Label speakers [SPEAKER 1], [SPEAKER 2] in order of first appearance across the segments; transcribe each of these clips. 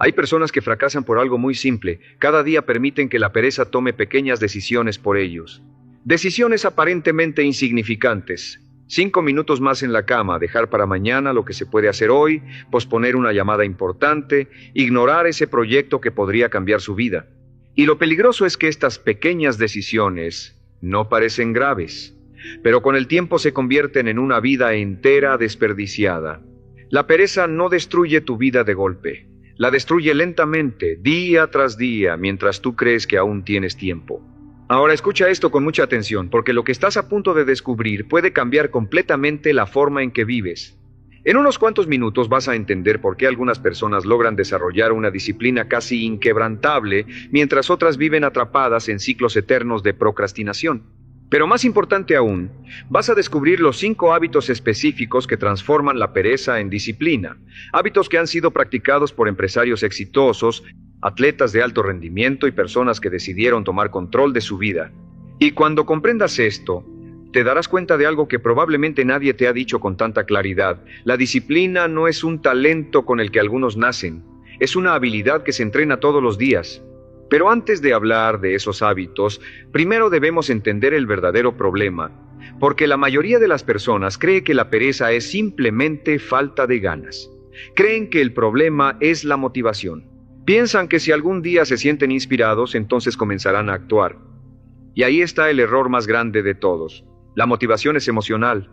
[SPEAKER 1] Hay personas que fracasan por algo muy simple. Cada día permiten que la pereza tome pequeñas decisiones por ellos. Decisiones aparentemente insignificantes. 5 minutos más en la cama, dejar para mañana lo que se puede hacer hoy, posponer una llamada importante, ignorar ese proyecto que podría cambiar su vida. Y lo peligroso es que estas pequeñas decisiones no parecen graves, pero con el tiempo se convierten en una vida entera desperdiciada. La pereza no destruye tu vida de golpe. La destruye lentamente, día tras día, mientras tú crees que aún tienes tiempo. Ahora escucha esto con mucha atención, porque lo que estás a punto de descubrir puede cambiar completamente la forma en que vives. En unos cuantos minutos vas a entender por qué algunas personas logran desarrollar una disciplina casi inquebrantable, mientras otras viven atrapadas en ciclos eternos de procrastinación. Pero más importante aún, vas a descubrir los 5 hábitos específicos que transforman la pereza en disciplina. Hábitos que han sido practicados por empresarios exitosos, atletas de alto rendimiento y personas que decidieron tomar control de su vida. Y cuando comprendas esto, te darás cuenta de algo que probablemente nadie te ha dicho con tanta claridad. La disciplina no es un talento con el que algunos nacen, es una habilidad que se entrena todos los días. Pero antes de hablar de esos hábitos, primero debemos entender el verdadero problema, porque la mayoría de las personas cree que la pereza es simplemente falta de ganas. Creen que el problema es la motivación. Piensan que si algún día se sienten inspirados, entonces comenzarán a actuar. Y ahí está el error más grande de todos. La motivación es emocional.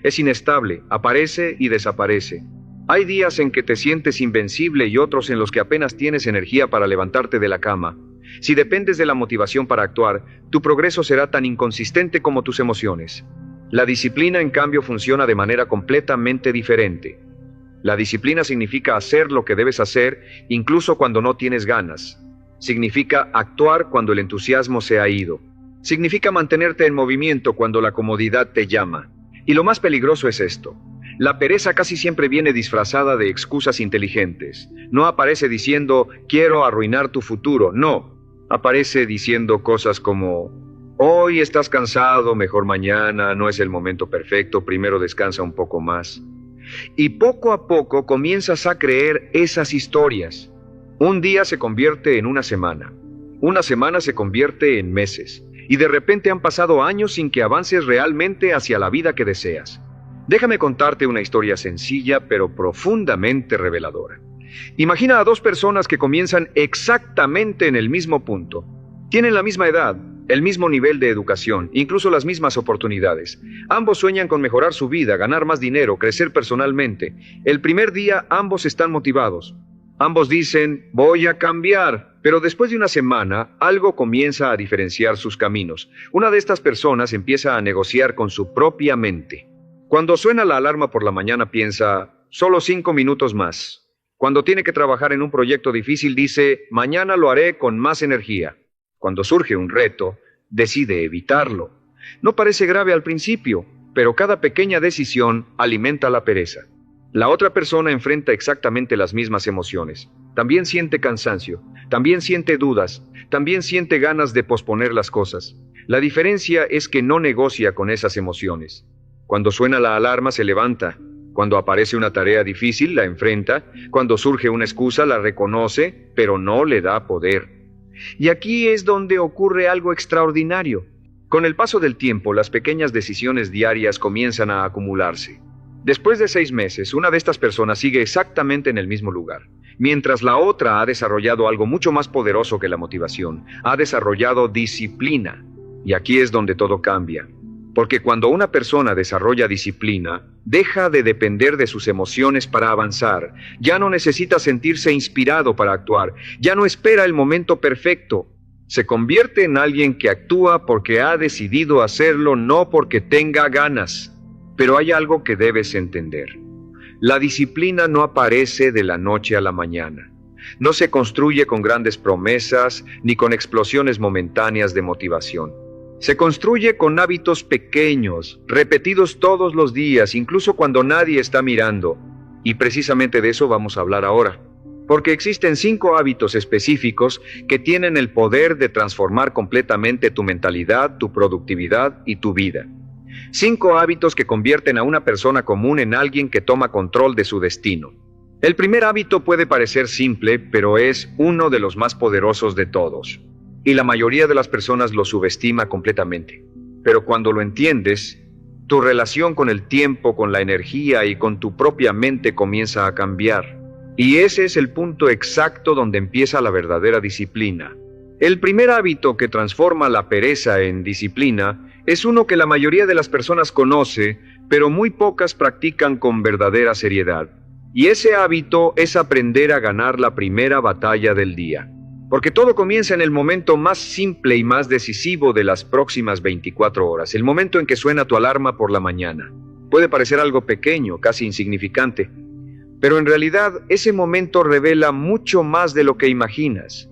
[SPEAKER 1] Es inestable, aparece y desaparece. Hay días en que te sientes invencible y otros en los que apenas tienes energía para levantarte de la cama. Si dependes de la motivación para actuar, tu progreso será tan inconsistente como tus emociones. La disciplina, en cambio, funciona de manera completamente diferente. La disciplina significa hacer lo que debes hacer, incluso cuando no tienes ganas. Significa actuar cuando el entusiasmo se ha ido. Significa mantenerte en movimiento cuando la comodidad te llama. Y lo más peligroso es esto. La pereza casi siempre viene disfrazada de excusas inteligentes. No aparece diciendo, quiero arruinar tu futuro. No. Aparece diciendo cosas como, hoy estás cansado, mejor mañana, no es el momento perfecto, primero descansa un poco más. Y poco a poco comienzas a creer esas historias. Un día se convierte en una semana se convierte en meses, y de repente han pasado años sin que avances realmente hacia la vida que deseas. Déjame contarte una historia sencilla pero profundamente reveladora. Imagina a 2 personas que comienzan exactamente en el mismo punto. Tienen la misma edad, el mismo nivel de educación, incluso las mismas oportunidades. Ambos sueñan con mejorar su vida, ganar más dinero, crecer personalmente. El primer día ambos están motivados. Ambos dicen, voy a cambiar, pero después de una semana, algo comienza a diferenciar sus caminos. Una de estas personas empieza a negociar con su propia mente. Cuando suena la alarma por la mañana piensa, solo 5 minutos más. Cuando tiene que trabajar en un proyecto difícil dice, mañana lo haré con más energía. Cuando surge un reto, decide evitarlo. No parece grave al principio, pero cada pequeña decisión alimenta la pereza. La otra persona enfrenta exactamente las mismas emociones. También siente cansancio, también siente dudas, también siente ganas de posponer las cosas. La diferencia es que no negocia con esas emociones. Cuando suena la alarma se levanta. Cuando aparece una tarea difícil la enfrenta. Cuando surge una excusa la reconoce, pero no le da poder. Y aquí es donde ocurre algo extraordinario. Con el paso del tiempo, las pequeñas decisiones diarias comienzan a acumularse. Después de 6 meses, una de estas personas sigue exactamente en el mismo lugar, mientras la otra ha desarrollado algo mucho más poderoso que la motivación, ha desarrollado disciplina. Y aquí es donde todo cambia. Porque cuando una persona desarrolla disciplina, deja de depender de sus emociones para avanzar, ya no necesita sentirse inspirado para actuar, ya no espera el momento perfecto. Se convierte en alguien que actúa porque ha decidido hacerlo, no porque tenga ganas. Pero hay algo que debes entender. La disciplina no aparece de la noche a la mañana. No se construye con grandes promesas ni con explosiones momentáneas de motivación. Se construye con hábitos pequeños, repetidos todos los días, incluso cuando nadie está mirando. Y precisamente de eso vamos a hablar ahora. Porque existen 5 hábitos específicos que tienen el poder de transformar completamente tu mentalidad, tu productividad y tu vida. 5 hábitos que convierten a una persona común en alguien que toma control de su destino. El primer hábito puede parecer simple, pero es uno de los más poderosos de todos. Y la mayoría de las personas lo subestima completamente. Pero cuando lo entiendes, tu relación con el tiempo, con la energía y con tu propia mente comienza a cambiar. Y ese es el punto exacto donde empieza la verdadera disciplina. El primer hábito que transforma la pereza en disciplina es uno que la mayoría de las personas conoce, pero muy pocas practican con verdadera seriedad. Y ese hábito es aprender a ganar la primera batalla del día. Porque todo comienza en el momento más simple y más decisivo de las próximas 24 horas, el momento en que suena tu alarma por la mañana. Puede parecer algo pequeño, casi insignificante, pero en realidad ese momento revela mucho más de lo que imaginas.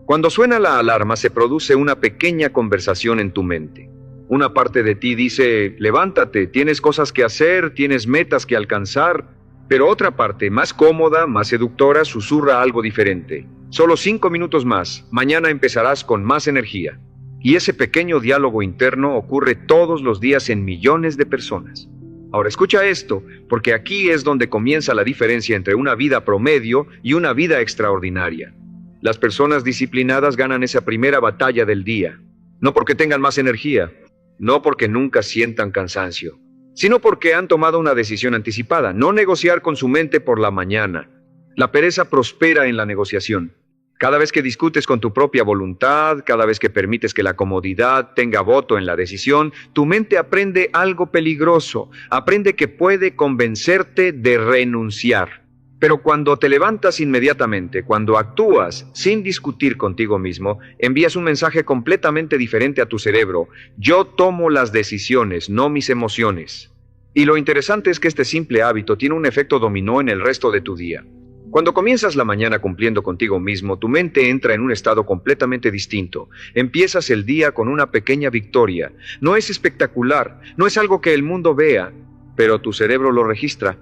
[SPEAKER 1] Cuando suena la alarma se produce una pequeña conversación en tu mente. Una parte de ti dice, levántate, tienes cosas que hacer, tienes metas que alcanzar, pero otra parte, más cómoda, más seductora, susurra algo diferente. Solo 5 minutos más, mañana empezarás con más energía. Y ese pequeño diálogo interno ocurre todos los días en millones de personas. Ahora escucha esto, porque aquí es donde comienza la diferencia entre una vida promedio y una vida extraordinaria. Las personas disciplinadas ganan esa primera batalla del día, no porque tengan más energía, no porque nunca sientan cansancio, sino porque han tomado una decisión anticipada, no negociar con su mente por la mañana. La pereza prospera en la negociación. Cada vez que discutes con tu propia voluntad, cada vez que permites que la comodidad tenga voto en la decisión, tu mente aprende algo peligroso, aprende que puede convencerte de renunciar. Pero cuando te levantas inmediatamente, cuando actúas sin discutir contigo mismo, envías un mensaje completamente diferente a tu cerebro. Yo tomo las decisiones, no mis emociones. Y lo interesante es que este simple hábito tiene un efecto dominó en el resto de tu día. Cuando comienzas la mañana cumpliendo contigo mismo, tu mente entra en un estado completamente distinto. Empiezas el día con una pequeña victoria. No es espectacular, no es algo que el mundo vea, pero tu cerebro lo registra.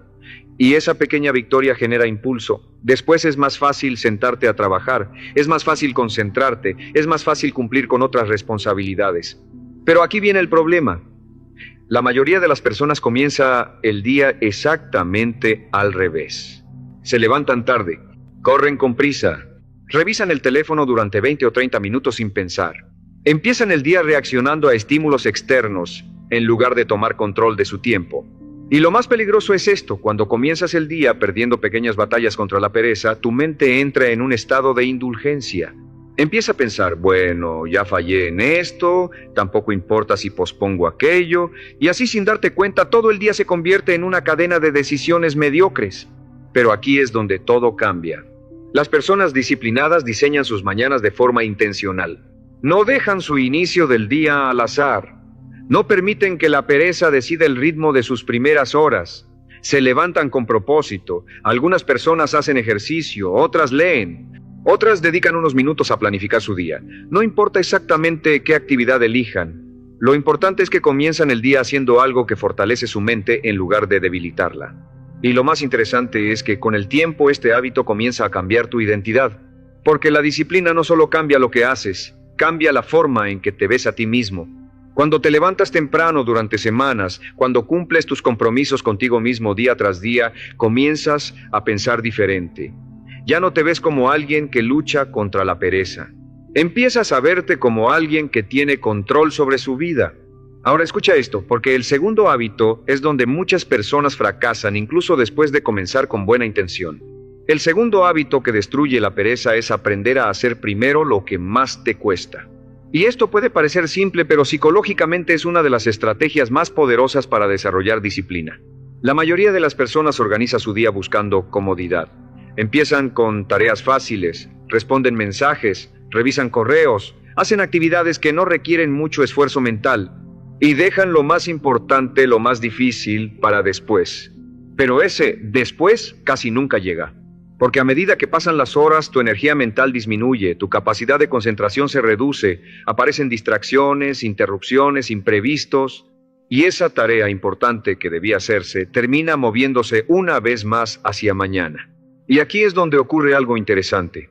[SPEAKER 1] Y esa pequeña victoria genera impulso. Después es más fácil sentarte a trabajar, es más fácil concentrarte, es más fácil cumplir con otras responsabilidades. Pero aquí viene el problema. La mayoría de las personas comienza el día exactamente al revés. Se levantan tarde, corren con prisa, revisan el teléfono durante 20 o 30 minutos sin pensar. Empiezan el día reaccionando a estímulos externos en lugar de tomar control de su tiempo. Y lo más peligroso es esto, cuando comienzas el día perdiendo pequeñas batallas contra la pereza, tu mente entra en un estado de indulgencia. Empieza a pensar, bueno, ya fallé en esto, tampoco importa si pospongo aquello, y así sin darte cuenta todo el día se convierte en una cadena de decisiones mediocres. Pero aquí es donde todo cambia. Las personas disciplinadas diseñan sus mañanas de forma intencional. No dejan su inicio del día al azar. No permiten que la pereza decida el ritmo de sus primeras horas. Se levantan con propósito. Algunas personas hacen ejercicio, otras leen. Otras dedican unos minutos a planificar su día. No importa exactamente qué actividad elijan. Lo importante es que comienzan el día haciendo algo que fortalece su mente en lugar de debilitarla. Y lo más interesante es que con el tiempo este hábito comienza a cambiar tu identidad. Porque la disciplina no solo cambia lo que haces, cambia la forma en que te ves a ti mismo. Cuando te levantas temprano durante semanas, cuando cumples tus compromisos contigo mismo día tras día, comienzas a pensar diferente. Ya no te ves como alguien que lucha contra la pereza. Empiezas a verte como alguien que tiene control sobre su vida. Ahora escucha esto, porque el segundo hábito es donde muchas personas fracasan incluso después de comenzar con buena intención. El segundo hábito que destruye la pereza es aprender a hacer primero lo que más te cuesta. Y esto puede parecer simple, pero psicológicamente es una de las estrategias más poderosas para desarrollar disciplina. La mayoría de las personas organiza su día buscando comodidad. Empiezan con tareas fáciles, responden mensajes, revisan correos, hacen actividades que no requieren mucho esfuerzo mental y dejan lo más importante, lo más difícil, para después. Pero ese después casi nunca llega. Porque a medida que pasan las horas, tu energía mental disminuye, tu capacidad de concentración se reduce, aparecen distracciones, interrupciones, imprevistos, y esa tarea importante que debía hacerse termina moviéndose una vez más hacia mañana. Y aquí es donde ocurre algo interesante.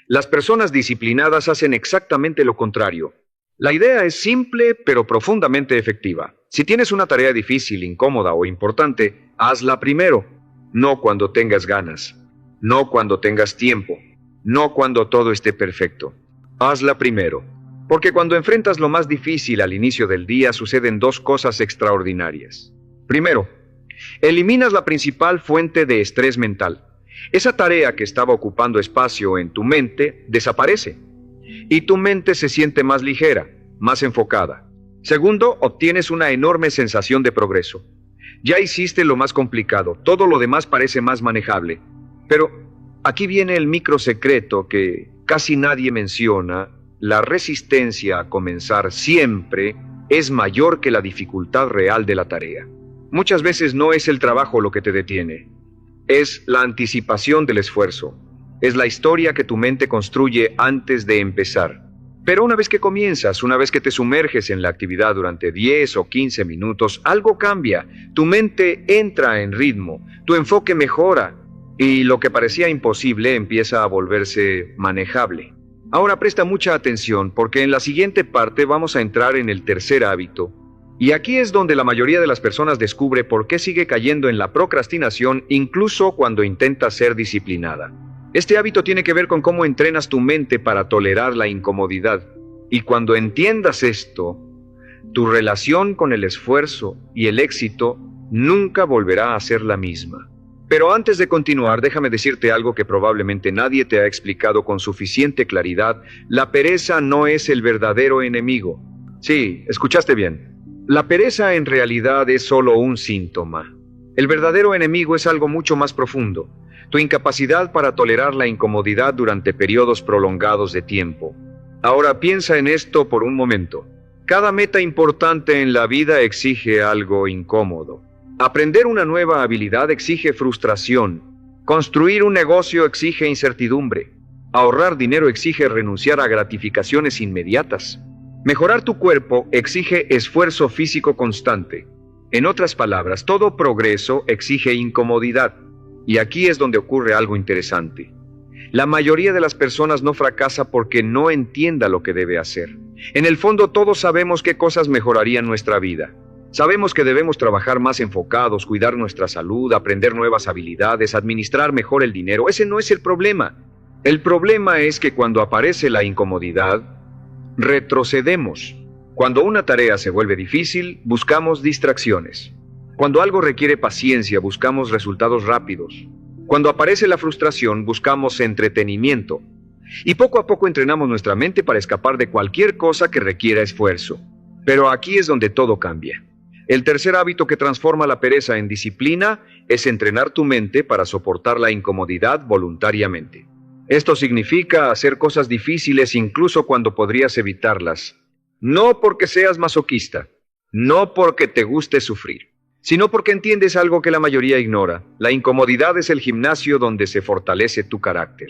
[SPEAKER 1] Las personas disciplinadas hacen exactamente lo contrario. La idea es simple, pero profundamente efectiva. Si tienes una tarea difícil, incómoda o importante, hazla primero, no cuando tengas ganas. No cuando tengas tiempo, no cuando todo esté perfecto. Hazla primero, porque cuando enfrentas lo más difícil al inicio del día suceden dos cosas extraordinarias. Primero, eliminas la principal fuente de estrés mental. Esa tarea que estaba ocupando espacio en tu mente desaparece y tu mente se siente más ligera, más enfocada. Segundo, obtienes una enorme sensación de progreso. Ya hiciste lo más complicado, todo lo demás parece más manejable. Pero aquí viene el micro secreto que casi nadie menciona. La resistencia a comenzar siempre es mayor que la dificultad real de la tarea. Muchas veces no es el trabajo lo que te detiene, es la anticipación del esfuerzo, es la historia que tu mente construye antes de empezar. Pero una vez que comienzas, una vez que te sumerges en la actividad durante 10 o 15 minutos, algo cambia, tu mente entra en ritmo, tu enfoque mejora y lo que parecía imposible empieza a volverse manejable. Ahora presta mucha atención porque en la siguiente parte vamos a entrar en el tercer hábito. Y aquí es donde la mayoría de las personas descubre por qué sigue cayendo en la procrastinación incluso cuando intenta ser disciplinada. Este hábito tiene que ver con cómo entrenas tu mente para tolerar la incomodidad. Y cuando entiendas esto, tu relación con el esfuerzo y el éxito nunca volverá a ser la misma. Pero antes de continuar, déjame decirte algo que probablemente nadie te ha explicado con suficiente claridad. La pereza no es el verdadero enemigo. Sí, escuchaste bien. La pereza en realidad es solo un síntoma. El verdadero enemigo es algo mucho más profundo. Tu incapacidad para tolerar la incomodidad durante periodos prolongados de tiempo. Ahora piensa en esto por un momento. Cada meta importante en la vida exige algo incómodo. Aprender una nueva habilidad exige frustración. Construir un negocio exige incertidumbre. Ahorrar dinero exige renunciar a gratificaciones inmediatas. Mejorar tu cuerpo exige esfuerzo físico constante. En otras palabras, todo progreso exige incomodidad. Y aquí es donde ocurre algo interesante. La mayoría de las personas no fracasa porque no entienda lo que debe hacer. En el fondo todos sabemos qué cosas mejorarían nuestra vida. Sabemos que debemos trabajar más enfocados, cuidar nuestra salud, aprender nuevas habilidades, administrar mejor el dinero. Ese no es el problema. El problema es que cuando aparece la incomodidad, retrocedemos. Cuando una tarea se vuelve difícil, buscamos distracciones. Cuando algo requiere paciencia, buscamos resultados rápidos. Cuando aparece la frustración, buscamos entretenimiento. Y poco a poco entrenamos nuestra mente para escapar de cualquier cosa que requiera esfuerzo. Pero aquí es donde todo cambia. El tercer hábito que transforma la pereza en disciplina es entrenar tu mente para soportar la incomodidad voluntariamente. Esto significa hacer cosas difíciles incluso cuando podrías evitarlas. No porque seas masoquista, no porque te guste sufrir, sino porque entiendes algo que la mayoría ignora. La incomodidad es el gimnasio donde se fortalece tu carácter.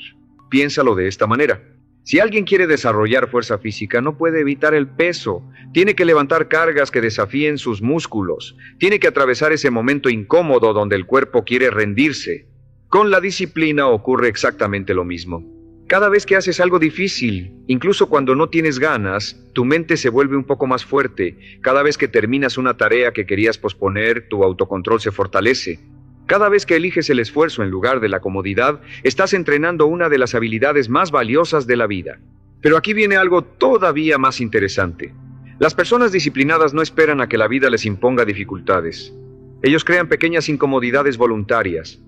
[SPEAKER 1] Piénsalo de esta manera. Si alguien quiere desarrollar fuerza física, no puede evitar el peso. Tiene que levantar cargas que desafíen sus músculos. Tiene que atravesar ese momento incómodo donde el cuerpo quiere rendirse. Con la disciplina ocurre exactamente lo mismo. Cada vez que haces algo difícil, incluso cuando no tienes ganas, tu mente se vuelve un poco más fuerte. Cada vez que terminas una tarea que querías posponer, tu autocontrol se fortalece. Cada vez que eliges el esfuerzo en lugar de la comodidad, estás entrenando una de las habilidades más valiosas de la vida. Pero aquí viene algo todavía más interesante. Las personas disciplinadas no esperan a que la vida les imponga dificultades. Ellos crean pequeñas incomodidades voluntarias.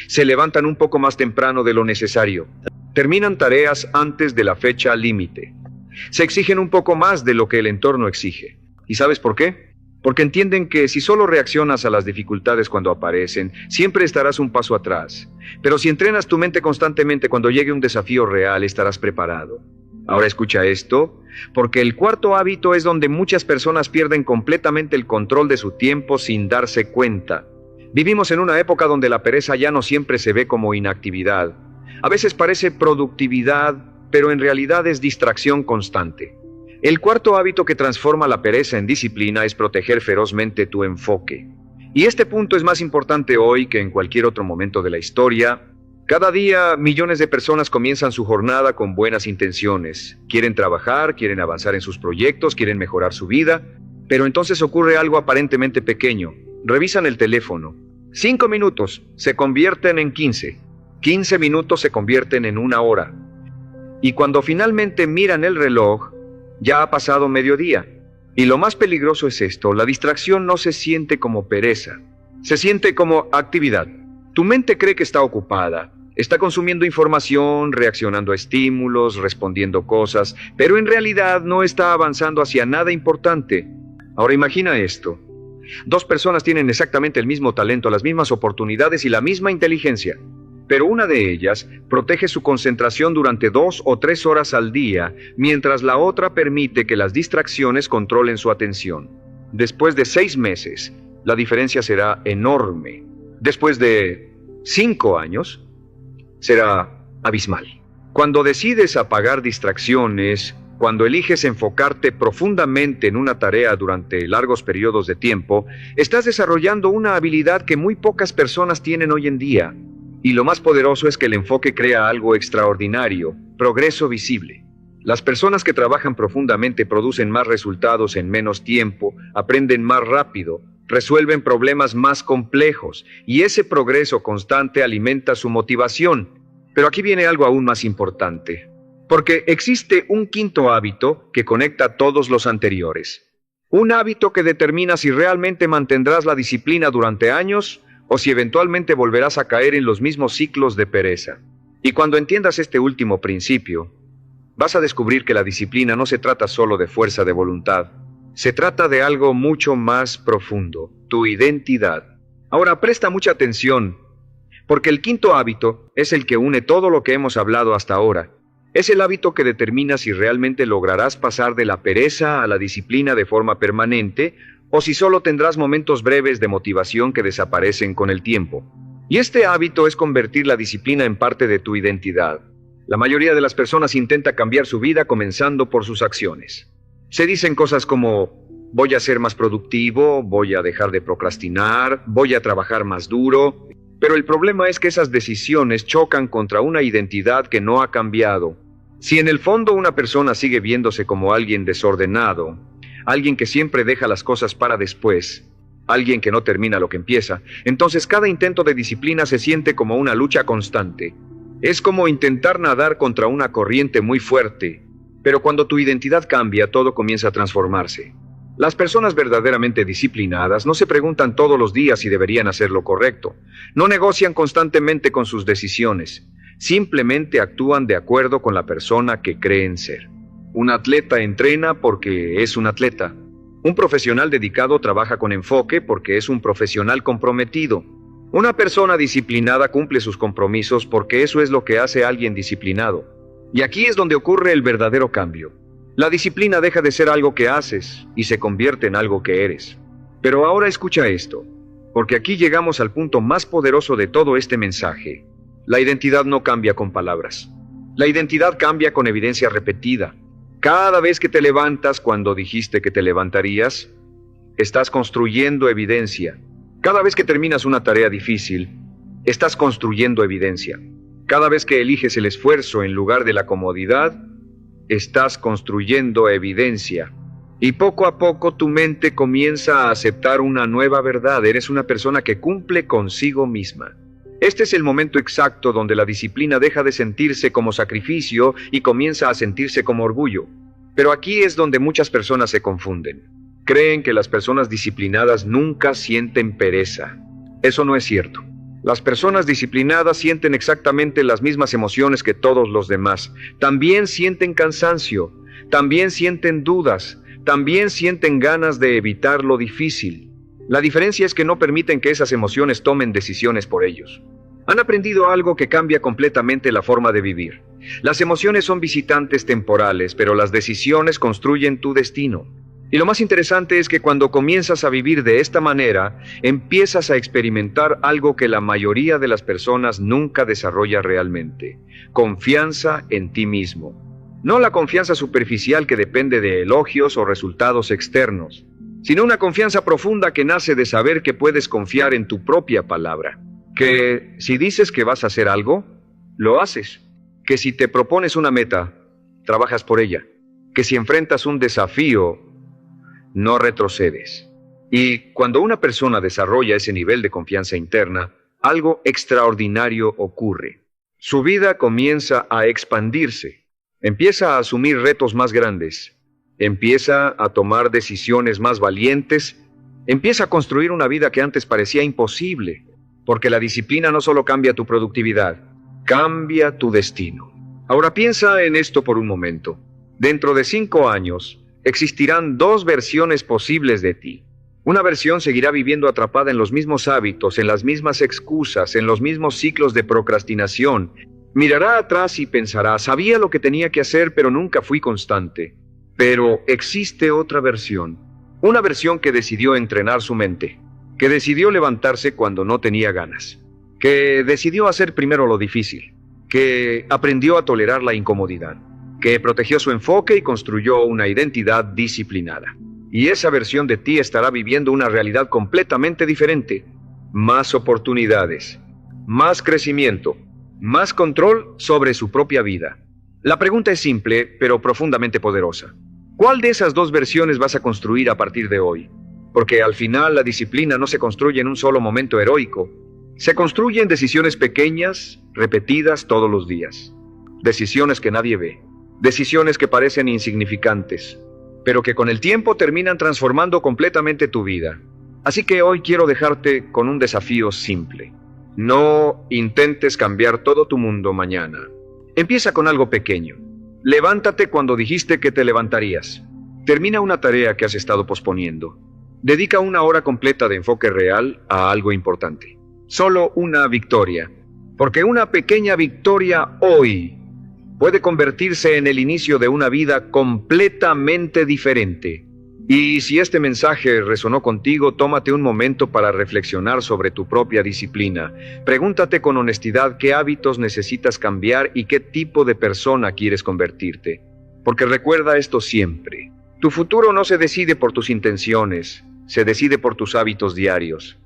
[SPEAKER 1] Se levantan un poco más temprano de lo necesario. Terminan tareas antes de la fecha límite. Se exigen un poco más de lo que el entorno exige. ¿Y sabes por qué? Porque entienden que si solo reaccionas a las dificultades cuando aparecen, siempre estarás un paso atrás. Pero si entrenas tu mente constantemente, cuando llegue un desafío real, estarás preparado. Ahora escucha esto, porque el cuarto hábito es donde muchas personas pierden completamente el control de su tiempo sin darse cuenta. Vivimos en una época donde la pereza ya no siempre se ve como inactividad. A veces parece productividad, pero en realidad es distracción constante. El cuarto hábito que transforma la pereza en disciplina es proteger ferozmente tu enfoque. Y este punto es más importante hoy que en cualquier otro momento de la historia. Cada día millones de personas comienzan su jornada con buenas intenciones. Quieren trabajar, quieren avanzar en sus proyectos, quieren mejorar su vida, pero entonces ocurre algo aparentemente pequeño. Revisan el teléfono. 5 minutos se convierten en 15. 15 minutos se convierten en una hora. Y cuando finalmente miran el reloj, ya ha pasado mediodía. Y lo más peligroso es esto: la distracción no se siente como pereza, se siente como actividad. Tu mente cree que está ocupada, está consumiendo información, reaccionando a estímulos, respondiendo cosas, pero en realidad no está avanzando hacia nada importante. Ahora imagina esto: dos personas tienen exactamente el mismo talento, las mismas oportunidades y la misma inteligencia, pero una de ellas protege su concentración durante 2 o 3 horas al día, mientras la otra permite que las distracciones controlen su atención. Después de 6 meses, la diferencia será enorme. Después de 5 años, será abismal. Cuando decides apagar distracciones, cuando eliges enfocarte profundamente en una tarea durante largos periodos de tiempo, estás desarrollando una habilidad que muy pocas personas tienen hoy en día. Y lo más poderoso es que el enfoque crea algo extraordinario: progreso visible. Las personas que trabajan profundamente producen más resultados en menos tiempo, aprenden más rápido, resuelven problemas más complejos, y ese progreso constante alimenta su motivación. Pero aquí viene algo aún más importante, porque existe un quinto hábito que conecta todos los anteriores. Un hábito que determina si realmente mantendrás la disciplina durante años o si eventualmente volverás a caer en los mismos ciclos de pereza. Y cuando entiendas este último principio, vas a descubrir que la disciplina no se trata solo de fuerza de voluntad. Se trata de algo mucho más profundo: tu identidad. Ahora presta mucha atención, porque el quinto hábito es el que une todo lo que hemos hablado hasta ahora. Es el hábito que determina si realmente lograrás pasar de la pereza a la disciplina de forma permanente, o si solo tendrás momentos breves de motivación que desaparecen con el tiempo. Y este hábito es convertir la disciplina en parte de tu identidad. La mayoría de las personas intenta cambiar su vida comenzando por sus acciones. Se dicen cosas como: voy a ser más productivo, voy a dejar de procrastinar, voy a trabajar más duro. Pero el problema es que esas decisiones chocan contra una identidad que no ha cambiado. Si en el fondo una persona sigue viéndose como alguien desordenado, alguien que siempre deja las cosas para después, alguien que no termina lo que empieza, entonces cada intento de disciplina se siente como una lucha constante. Es como intentar nadar contra una corriente muy fuerte, pero cuando tu identidad cambia, todo comienza a transformarse. Las personas verdaderamente disciplinadas no se preguntan todos los días si deberían hacer lo correcto, no negocian constantemente con sus decisiones, simplemente actúan de acuerdo con la persona que creen ser. Un atleta entrena porque es un atleta. Un profesional dedicado trabaja con enfoque porque es un profesional comprometido. Una persona disciplinada cumple sus compromisos porque eso es lo que hace a alguien disciplinado. Y aquí es donde ocurre el verdadero cambio. La disciplina deja de ser algo que haces y se convierte en algo que eres. Pero ahora escucha esto, porque aquí llegamos al punto más poderoso de todo este mensaje. La identidad no cambia con palabras. La identidad cambia con evidencia repetida. Cada vez que te levantas cuando dijiste que te levantarías, estás construyendo evidencia. Cada vez que terminas una tarea difícil, estás construyendo evidencia. Cada vez que eliges el esfuerzo en lugar de la comodidad, estás construyendo evidencia. Y poco a poco tu mente comienza a aceptar una nueva verdad: eres una persona que cumple consigo misma. Este es el momento exacto donde la disciplina deja de sentirse como sacrificio y comienza a sentirse como orgullo. Pero aquí es donde muchas personas se confunden. Creen que las personas disciplinadas nunca sienten pereza. Eso no es cierto. Las personas disciplinadas sienten exactamente las mismas emociones que todos los demás. También sienten cansancio, también sienten dudas, también sienten ganas de evitar lo difícil. La diferencia es que no permiten que esas emociones tomen decisiones por ellos. Han aprendido algo que cambia completamente la forma de vivir. Las emociones son visitantes temporales, pero las decisiones construyen tu destino. Y lo más interesante es que cuando comienzas a vivir de esta manera, empiezas a experimentar algo que la mayoría de las personas nunca desarrolla realmente: confianza en ti mismo. No la confianza superficial que depende de elogios o resultados externos, sino una confianza profunda que nace de saber que puedes confiar en tu propia palabra. Que si dices que vas a hacer algo, lo haces. Que si te propones una meta, trabajas por ella. Que si enfrentas un desafío, no retrocedes. Y cuando una persona desarrolla ese nivel de confianza interna, algo extraordinario ocurre. Su vida comienza a expandirse. Empieza a asumir retos más grandes. Empieza a tomar decisiones más valientes. Empieza a construir una vida que antes parecía imposible. Porque la disciplina no solo cambia tu productividad, cambia tu destino. Ahora piensa en esto por un momento. Dentro de 5 años, existirán 2 versiones posibles de ti. Una versión seguirá viviendo atrapada en los mismos hábitos, en las mismas excusas, en los mismos ciclos de procrastinación. Mirará atrás y pensará, sabía lo que tenía que hacer, pero nunca fui constante. Pero existe otra versión. Una versión que decidió entrenar su mente, que decidió levantarse cuando no tenía ganas, que decidió hacer primero lo difícil, que aprendió a tolerar la incomodidad, que protegió su enfoque y construyó una identidad disciplinada. Y esa versión de ti estará viviendo una realidad completamente diferente. Más oportunidades, más crecimiento, más control sobre su propia vida. La pregunta es simple, pero profundamente poderosa. ¿Cuál de esas 2 versiones vas a construir a partir de hoy? Porque al final la disciplina no se construye en un solo momento heroico. Se construye en decisiones pequeñas, repetidas todos los días. Decisiones que nadie ve. Decisiones que parecen insignificantes, pero que con el tiempo terminan transformando completamente tu vida. Así que hoy quiero dejarte con un desafío simple. No intentes cambiar todo tu mundo mañana. Empieza con algo pequeño. Levántate cuando dijiste que te levantarías. Termina una tarea que has estado posponiendo. Dedica 1 hora completa de enfoque real a algo importante. Solo una victoria. Porque una pequeña victoria hoy puede convertirse en el inicio de una vida completamente diferente. Y si este mensaje resonó contigo, tómate un momento para reflexionar sobre tu propia disciplina. Pregúntate con honestidad qué hábitos necesitas cambiar y qué tipo de persona quieres convertirte. Porque recuerda esto siempre. Tu futuro no se decide por tus intenciones, se decide por tus hábitos diarios.